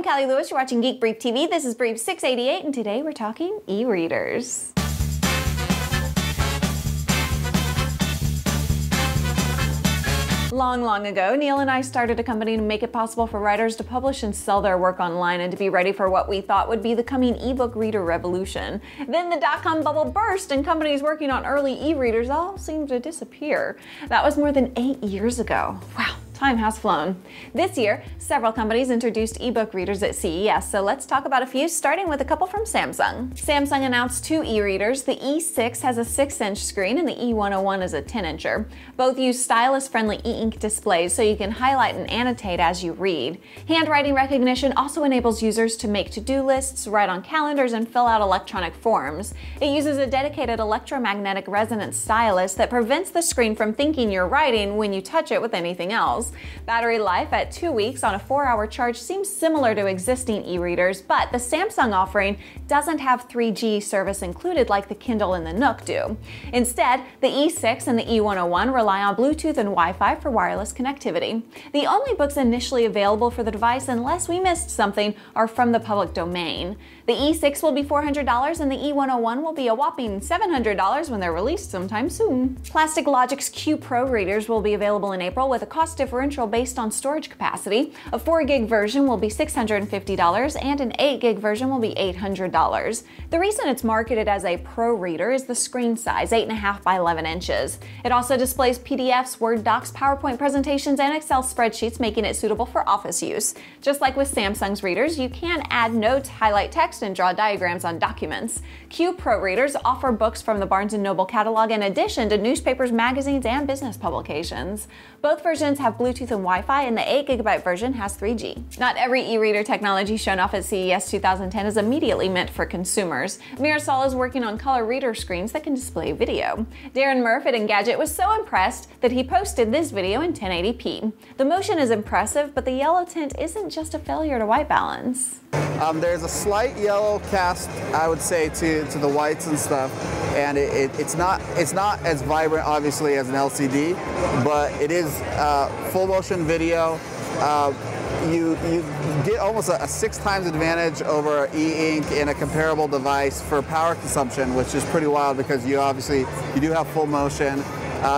I'm Callie Lewis. You're watching Geek Brief TV. This is Brief 688, and today we're talking e-readers. Long ago, Neil and I started a company to make it possible for writers to publish and sell their work online and to be ready for what we thought would be the coming ebook reader revolution. Then the dot-com bubble burst and companies working on early e-readers all seemed to disappear. That was more than 8 years ago. Wow. Time has flown. This year, several companies introduced ebook readers at CES, so let's talk about a few, starting with a couple from Samsung. Samsung announced two e-readers. The E6 has a 6-inch screen and the E101 is a 10-incher. Both use stylus-friendly e-ink displays so you can highlight and annotate as you read. Handwriting recognition also enables users to make to-do lists, write on calendars, and fill out electronic forms. It uses a dedicated electromagnetic resonance stylus that prevents the screen from thinking you're writing when you touch it with anything else. Battery life at 2 weeks on a 4-hour charge seems similar to existing e-readers, but the Samsung offering doesn't have 3G service included like the Kindle and the Nook do. Instead, the E6 and the E101 rely on Bluetooth and Wi-Fi for wireless connectivity. The only books initially available for the device, unless we missed something, are from the public domain. The E6 will be $400 and the E101 will be a whopping $700 when they're released sometime soon. Plastic Logic's Q Pro readers will be available in April with a cost differential based on storage capacity. A 4 gig version will be $650 and an 8 gig version will be $800. The reason it's marketed as a Pro reader is the screen size, 8.5 by 11 inches. It also displays PDFs, Word docs, PowerPoint presentations, and Excel spreadsheets, making it suitable for office use. Just like with Samsung's readers, you can add notes, highlight text, and draw diagrams on documents. Q Pro readers offer books from the Barnes & Noble catalog in addition to newspapers, magazines, and business publications. Both versions have Bluetooth and Wi-Fi, and the 8GB version has 3G. Not every e-reader technology shown off at CES 2010 is immediately meant for consumers. Mirasol is working on color reader screens that can display video. Darren Murph at Engadget was so impressed that he posted this video in 1080p. The motion is impressive, but the yellow tint isn't just a failure to white balance. There's a slight yellow cast, I would say, to the whites and stuff, and it's not as vibrant, obviously, as an LCD, but it is full motion video. You get almost a 6 times advantage over e-ink in a comparable device for power consumption, which is pretty wild because you do have full motion.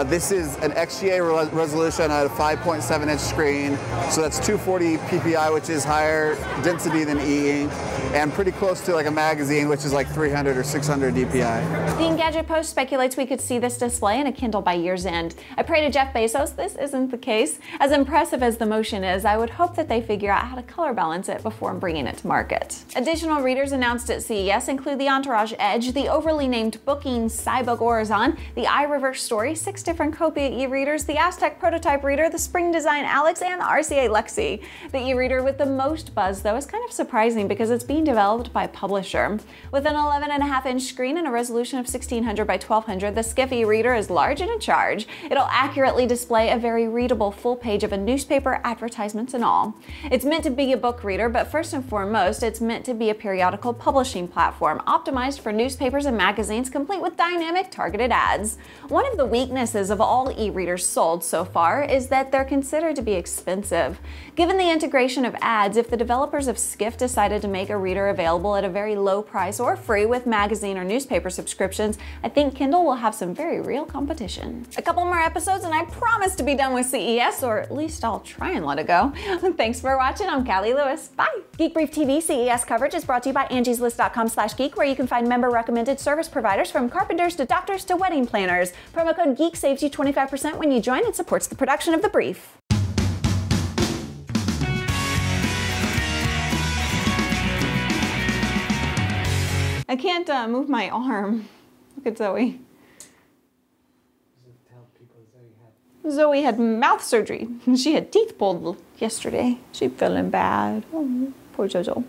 This is an XGA resolution at a 5.7-inch screen, so that's 240 ppi, which is higher density than e-ink, and pretty close to like a magazine, which is like 300 or 600 dpi. The Engadget post speculates we could see this display in a Kindle by year's end. I pray to Jeff Bezos this isn't the case. As impressive as the motion is, I would hope that they figure out how to color balance it before bringing it to market. Additional readers announced at CES include the Entourage Edge, the overly named Booking Cybook Horizon, the iReverse Story, 6 different Copia e-readers, the Aztec Prototype Reader, the Spring Design Alex, and the RCA Lexi. The e-reader with the most buzz, though, is kind of surprising because it's being developed by a publisher. With an 11.5-inch screen and a resolution of 1600 by 1200, the Skiff e-reader is large and in charge. It'll accurately display a very readable full page of a newspaper, advertisements, and all. It's meant to be a book reader, but first and foremost, it's meant to be a periodical publishing platform optimized for newspapers and magazines, complete with dynamic targeted ads. One of the weaknesses of all e-readers sold so far is that they're considered to be expensive. Given the integration of ads, if the developers of Skiff decided to make a reader available at a very low price or free with magazine or newspaper subscriptions, I think Kindle will have some very real competition. A couple more episodes and I promise to be done with CES, or at least I'll try and let it go. Thanks for watching. I'm Callie Lewis. Bye. Geek Brief TV CES coverage is brought to you by angieslist.com/geek, where you can find member recommended service providers from carpenters to doctors to wedding planners. Promo code GEEK saves you 25% when you join and supports the production of The Brief. I can't move my arm. Look at Zoe. Zoe had mouth surgery. She had teeth pulled yesterday. She's feeling bad. Oh, poor Jojo.